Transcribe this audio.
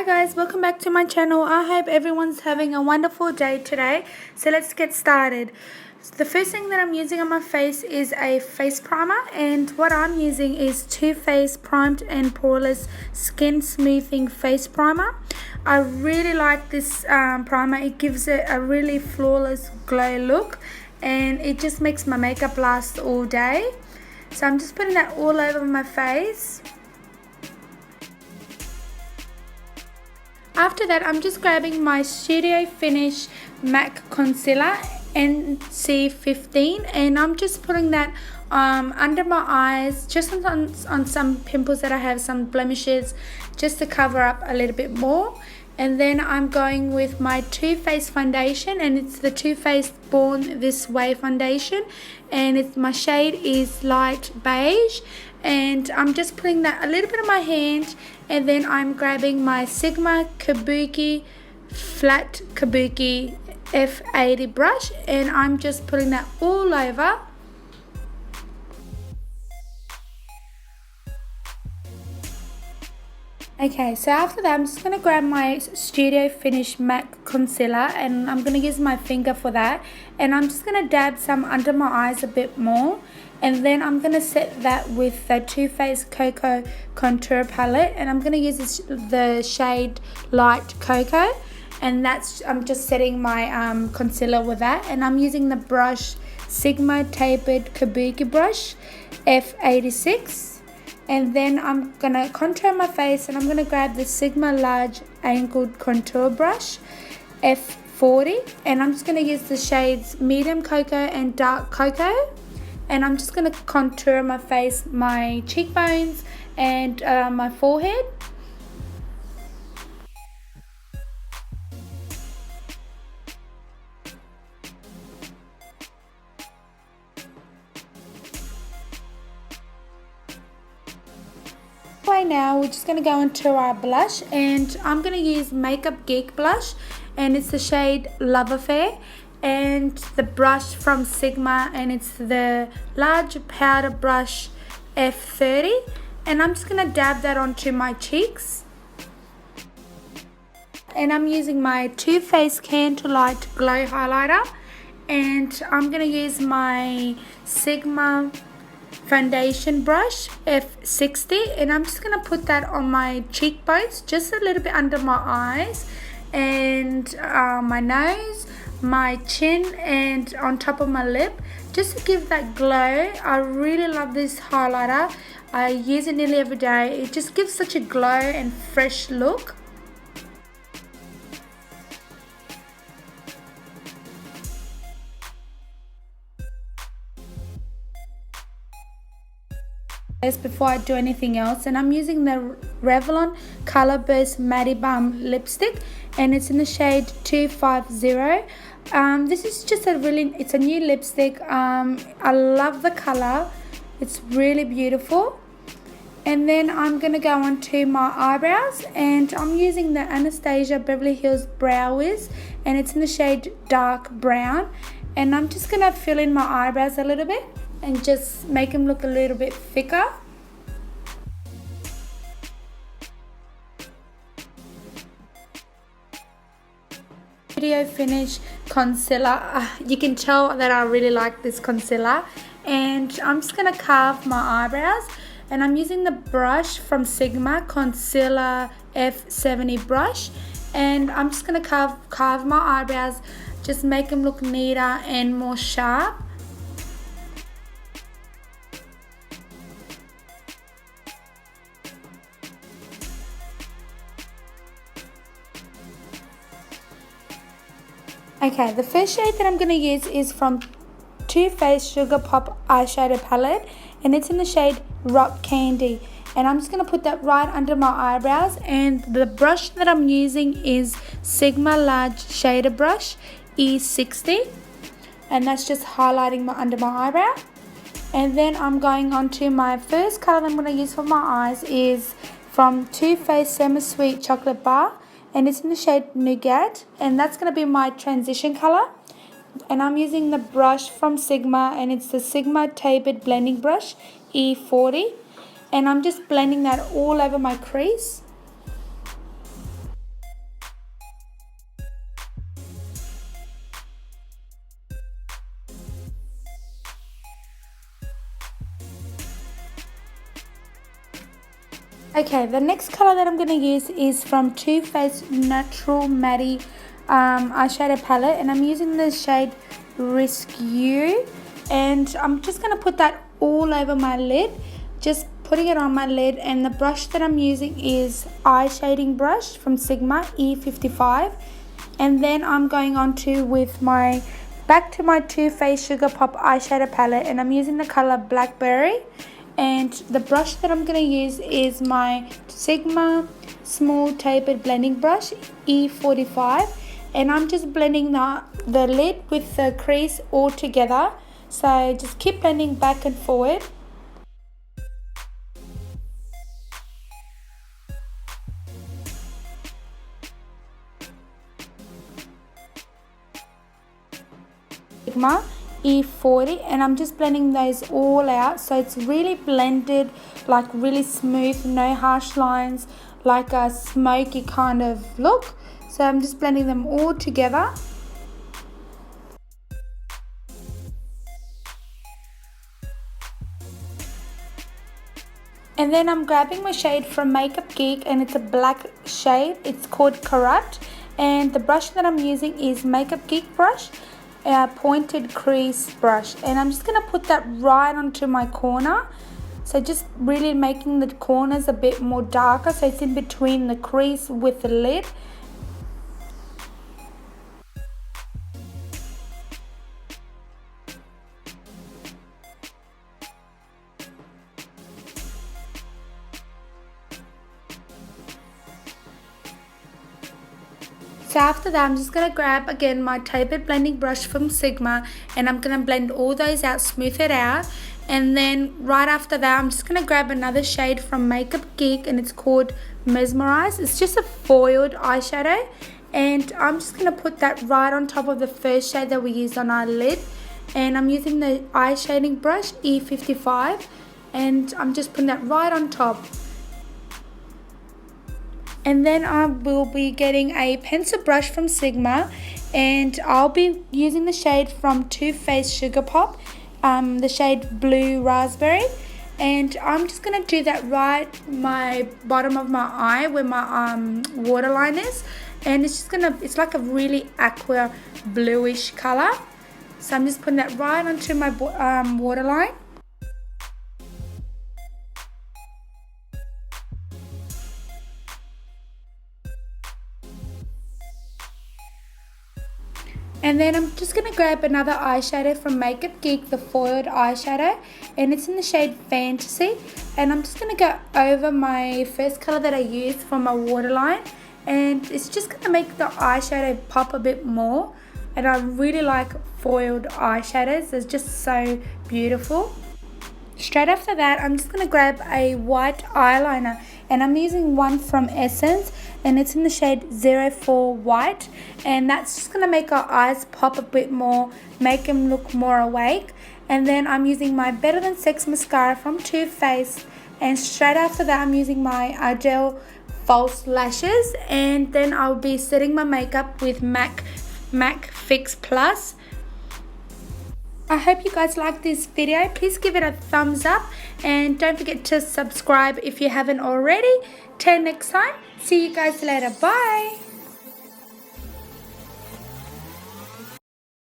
Hi guys, welcome back to my channel. I hope everyone's having a wonderful day today. So let's get started. The first thing that I'm using on my face is a face primer, and what I'm using is Too Faced Primed and Poreless Skin Smoothing Face Primer. I really like this primer. It gives it a really flawless glow look, and it just makes my makeup last all day. So I'm just putting that all over my face. After that, I'm just grabbing my Studio Finish MAC Concealer NC15, and I'm just putting that under my eyes, just on some pimples that I have, some blemishes, just to cover up a little bit more. And then I'm going with my Too Faced foundation, and it's the Too Faced Born This Way foundation, and my shade is light beige, and I'm just putting that a little bit on my hand. And then I'm grabbing my Sigma Kabuki Flat Kabuki F80 brush, and I'm just putting that all over. Okay, so after that, I'm just going to grab my Studio Finish MAC Concealer, and I'm going to use my finger for that, and I'm just going to dab some under my eyes a bit more, and then I'm going to set that with the Too Faced Cocoa Contour Palette, and I'm going to use the shade Light Cocoa, and I'm just setting my concealer with that, and I'm using the brush Sigma Tapered Kabuki brush F86. And then I'm going to contour my face, and I'm going to grab the Sigma Large Angled Contour Brush F40, and I'm just going to use the shades Medium Cocoa and Dark Cocoa, and I'm just going to contour my face, my cheekbones, and my forehead. Right now, we're just going to go into our blush, and I'm going to use Makeup Geek blush, and it's the shade Love Affair, and the brush from Sigma, and it's the large powder brush F30, and I'm just going to dab that onto my cheeks. And I'm using my Too Faced Candlelight Glow Highlighter, and I'm going to use my Sigma foundation brush F60, and I'm just going to put that on my cheekbones, just a little bit under my eyes, and my nose, my chin, and on top of my lip, just to give that glow. I really love this highlighter. I use it nearly every day. It just gives such a glow and fresh look. Before I do anything else, and I'm using the Revlon Color Burst Matte Balm lipstick, and it's in the shade 250. This is just it's a new lipstick. I love the color. It's really beautiful. And then I'm gonna go on to my eyebrows, and I'm using the Anastasia Beverly Hills Brow Wiz, and it's in the shade Dark Brown, and I'm just gonna fill in my eyebrows a little bit and just make them look a little bit thicker. Studio Finish concealer. You can tell that I really like this concealer, and I'm just going to carve my eyebrows, and I'm using the brush from Sigma Concealer F70 brush, and I'm just going to carve my eyebrows, just make them look neater and more sharp. Okay, the first shade that I'm going to use is from Too Faced Sugar Pop Eyeshadow Palette, and it's in the shade Rock Candy. And I'm just going to put that right under my eyebrows, and the brush that I'm using is Sigma Large Shader Brush E60, and that's just highlighting under my eyebrow. And then I'm going on to my first color that I'm going to use for my eyes is from Too Faced Summer Sweet Chocolate Bar, and it's in the shade Nougat, and that's going to be my transition color. And I'm using the brush from Sigma, and it's the Sigma Tapered Blending Brush E40, and I'm just blending that all over my crease. Okay, the next color that I'm going to use is from Too Faced Natural Matte eyeshadow palette, and I'm using the shade Rescue, and I'm just going to put that all over my lid, just putting it on my lid. And the brush that I'm using is eye shading brush from Sigma E55, and then I'm going on to with my back to my Too Faced Sugar Pop eyeshadow palette, and I'm using the color Blackberry. And the brush that I'm going to use is my Sigma small tapered blending brush E45, and I'm just blending the lid with the crease all together. So just keep blending back and forward. Sigma E40, and I'm just blending those all out so it's really blended, like really smooth, no harsh lines, like a smoky kind of look. So I'm just blending them all together. And then I'm grabbing my shade from Makeup Geek, and it's a black shade. It's called Corrupt, and the brush that I'm using is Makeup Geek brush, pointed crease brush, and I'm just going to put that right onto my corner. So just really making the corners a bit more darker, so it's in between the crease with the lid. So after that, I'm just going to grab again my tapered blending brush from Sigma, and I'm going to blend all those out, smooth it out. And then right after that, I'm just going to grab another shade from Makeup Geek, and it's called Mesmerize. It's just a foiled eyeshadow, and I'm just going to put that right on top of the first shade that we used on our lid. And I'm using the eye shading brush E55, and I'm just putting that right on top. And then I will be getting a pencil brush from Sigma, and I'll be using the shade from Too Faced Sugar Pop, the shade Blue Raspberry, and I'm just going to do that right my bottom of my eye where my waterline is, and it's like a really aqua bluish color. So I'm just putting that right onto my waterline. And then I'm just going to grab another eyeshadow from Makeup Geek, the foiled eyeshadow, and it's in the shade Fantasy. And I'm just going to go over my first colour that I used for my waterline, and it's just going to make the eyeshadow pop a bit more. And I really like foiled eyeshadows, it's just so beautiful. Straight after that, I'm just going to grab a white eyeliner, and I'm using one from Essence, and it's in the shade 04 White, and that's just going to make our eyes pop a bit more, make them look more awake. And then I'm using my Better Than Sex mascara from Too Faced, and straight after that I'm using my Ardell false lashes, and then I'll be setting my makeup with MAC Fix Plus. I hope you guys like this video. Please give it a thumbs up, and don't forget to subscribe if you haven't already. Till next time, see you guys later. Bye.